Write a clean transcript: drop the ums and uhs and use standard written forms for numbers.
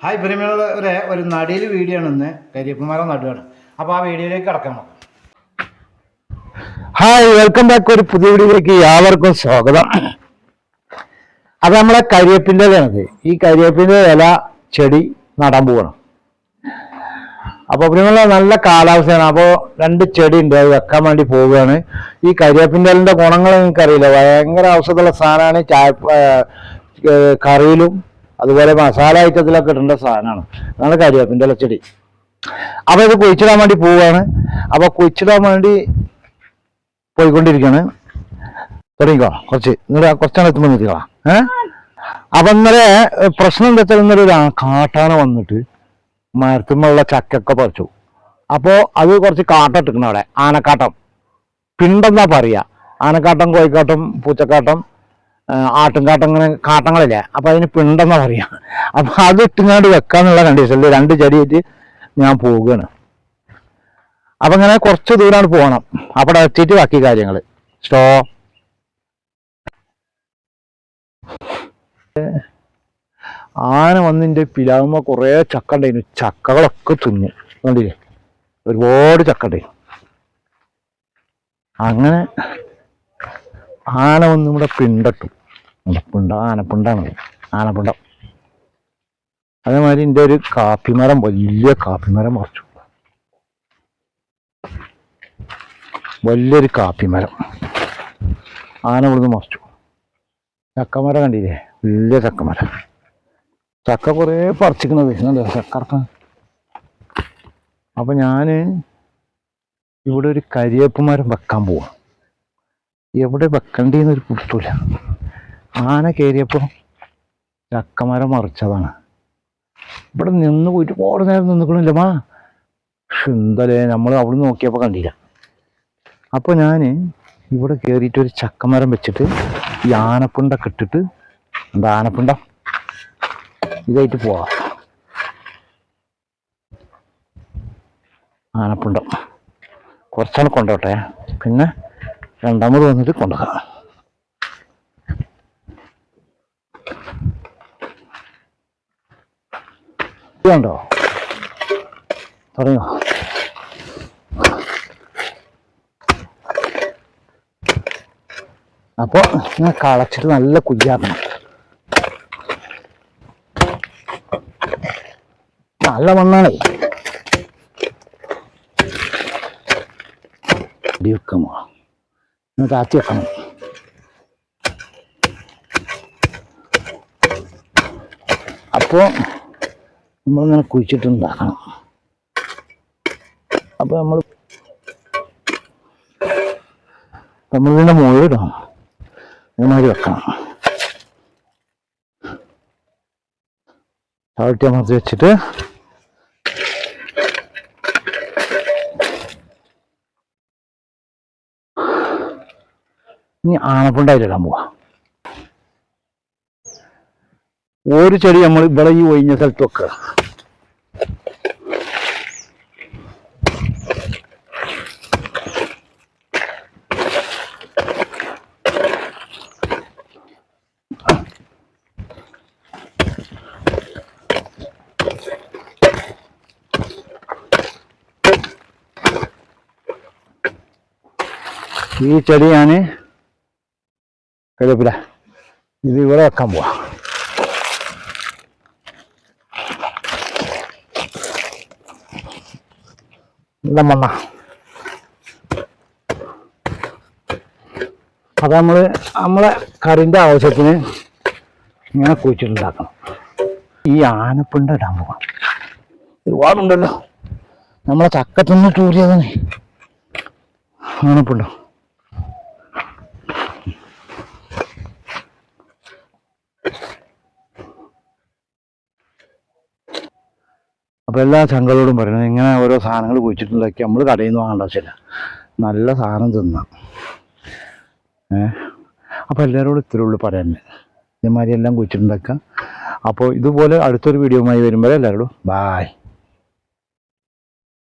Hi പ്രിയമുള്ളവരെ, ഒരു നടിയിൽ video ആണ് ഇന്ന്. കരിയപ്പന്മാരെ നടുവാണ്. അപ്പോൾ ആ വീഡിയോയിലേക്ക് കടക്കണം. Hi, welcome back. ഒരു പുതിയ വീഡിയോയിലേക്ക് എല്ലാവർക്കും സ്വാഗതം. അത് നമ്മളെ കരിയേപ്പിൻ്റെ ഇലയാണത്. ഈ കരിയേപ്പിൻ്റെ ഇല ചെടി നടാൻ പോവാണ്. അപ്പോൾ പ്രിയമുള്ള നല്ല കാലാവസ്ഥയാണ്. അപ്പോൾ 2 ചെടി ഉണ്ട്, അത് വെക്കാൻ വേണ്ടി പോവുകയാണ്. ഈ കരിയേപ്പിൻ്റെ ഇലൻ്റെ ഗുണങ്ങൾ നിങ്ങൾക്കറിയില്ല, ഭയങ്കര ഔഷധമുള്ള സാധനമാണ്. കറിയിലും അതുപോലെ മസാല ഐറ്റത്തിലൊക്കെ ഇടേണ്ട സാധനമാണ്. അതാണ് കരിവേപ്പിൻ്റെ ഇലച്ചെടി. അപ്പോൾ ഇത് കുഴിച്ചിടാൻ വേണ്ടി പോവുകയാണ്. അപ്പോൾ കുഴിച്ചിടാൻ വേണ്ടി പോയിക്കൊണ്ടിരിക്കുകയാണ്. തുടങ്ങിക്കോ, കുറച്ചാണ് എത്തുമ്പോൾ നിർത്തിക്കോ. അപ്പം ഇന്നലെ പ്രശ്നം എന്താ വെച്ചാൽ ഇന്നലെ ഒരു കാട്ടാന വന്നിട്ട് മരത്തുമുള്ള ചക്കൊക്കെ പറിച്ചു. അപ്പോൾ അത് കുറച്ച് കാട്ടം ഇട്ടിക്കണം അവിടെ, ആനക്കാട്ടം. പിണ്ടെന്നാ പറയുക. ആനക്കാട്ടം, കോഴിക്കാട്ടം, പൂച്ചക്കാട്ടം, ആട്ടുംകാട്ടം, ഇങ്ങനെ കാട്ടങ്ങളില്ലേ. അപ്പം അതിന് പിണ്ടെന്നാ പറയുക. അപ്പം അത് ഇട്ടുങ്ങാണ്ട് വെക്കാന്നുള്ള കണ്ടീഷനിൽ 2 ചെടിയായിട്ട് ഞാൻ പോവുകയാണ്. അപ്പം ഇങ്ങനെ കുറച്ച് ദൂരമാണ് പോകണം. അവിടെ എത്തിയിട്ട് ബാക്കി കാര്യങ്ങൾ ആന വന്നിൻ്റെ പിലാവുമ്പോൾ കുറേ ചക്ക ഉണ്ടായിരുന്നു. ചക്കകളൊക്കെ തിന്നു കണ്ടില്ലേ, ഒരുപാട് ചക്ക ഉണ്ടായിരുന്നു. അങ്ങനെ ആന വന്ന് ഇവിടെ പിണ്ടട്ടു. ആനപ്പിണ്ടാണ്, ആനപ്പിണ്ടം. അതേമാതിരി എൻ്റെ ഒരു കാപ്പിമരം, വലിയ കാപ്പിമരം മറിച്ചു. വലിയൊരു കാപ്പിമരം ആന ഇവിടുന്ന് മറിച്ചു. ചക്കമരം കണ്ടില്ലേ, വലിയ ചക്കമരം. ചക്ക കുറേ പറിച്ചിക്കണത് ചക്കറക്ക. അപ്പം ഞാൻ ഇവിടെ ഒരു കരിയേപ്പ് മരം വെക്കാൻ പോവാം. എവിടെ വെക്കണ്ടേന്നൊരു പിടുത്തമില്ല. ആന കയറിയപ്പോൾ ചക്കമരം മറിച്ചതാണ്. ഇവിടെ നിന്ന് പോയിട്ട് ഒരുപാട് നേരം നിന്നിക്കണില്ല മാ. പക്ഷെ എന്തായാലേ നമ്മൾ അവിടെ നോക്കിയപ്പോൾ കണ്ടില്ല. അപ്പോൾ ഞാൻ ഇവിടെ കയറിയിട്ട് ഒരു ചക്കമരം വെച്ചിട്ട് ഈ ആനപ്പിണ്ടൊക്കെ ഇട്ടിട്ട്, എന്താ ആനപ്പിണ്ടം ഇതായിട്ട് പോവാം. ആനപ്പിണ്ടം കുറച്ചാണ് കൊണ്ടോട്ടെ, പിന്നെ രണ്ടാമത് വന്നിട്ട് കൊണ്ടുപോകാം. ഇതുണ്ടോ, തുടങ്ങിയോ. അപ്പോൾ ഞാൻ കളച്ചിട്ട് നല്ല കുയ്യാക്കണം. നല്ല മണ്ണാണേ. ഇടി വെക്കുമോ, താത്തി വെക്കണം. അപ്പോൾ നമ്മളിങ്ങനെ കുഴിച്ചിട്ടുണ്ടാക്കണം. അപ്പോൾ നമ്മളിതിൻ്റെ മുകളിലിടണം, ഇതുമാതിരി വെക്കണം. ചവിട്ടി അമർത്തി വെച്ചിട്ട് ഇനി ആനപ്പിണ്ടായിട്ടിടാൻ പോവാ. ഒരു ചെടി നമ്മൾ ഇവിടെ ഈ ഒഴിഞ്ഞ സ്ഥലത്ത് വെക്കുക. ഈ ചെടി ഞാൻ കരിവേപ്പില ഇത് ഇവിടെ വെക്കാൻ പോവാ. നല്ല മണ്ണ. അത് നമ്മളെ കറിൻ്റെ ആവശ്യത്തിന് ഇങ്ങനെ കുഴിച്ചിട്ടുണ്ടാക്കണം. ഈ ആനപ്പിണ്ട ഇടാൻ പോവാം. ഒരുപാടുണ്ടല്ലോ, നമ്മളെ ചക്ക തിന്നിട്ട് ഊരിയതാണ് ആനപ്പിണ്ട. അപ്പോൾ എല്ലാ ചങ്കളോടും പറയുന്നത്, ഇങ്ങനെ ഓരോ സാധനങ്ങൾ കുഴിച്ചിട്ടുണ്ടാക്കി നമ്മൾ കടയിൽ നിന്ന് വാങ്ങേണ്ട ആവശ്യമില്ല, നല്ല സാധനം തിന്നാം. അപ്പോൾ എല്ലാവരോടും ഇത്രയേ ഉള്ളൂ പറയാൻ. ഇതേമാതിരി എല്ലാം കുഴിച്ചിട്ടുണ്ടാക്കുക. അപ്പോൾ ഇതുപോലെ അടുത്തൊരു വീഡിയോയുമായി വരുമ്പോൾ എല്ലാവരോടും ബായ്.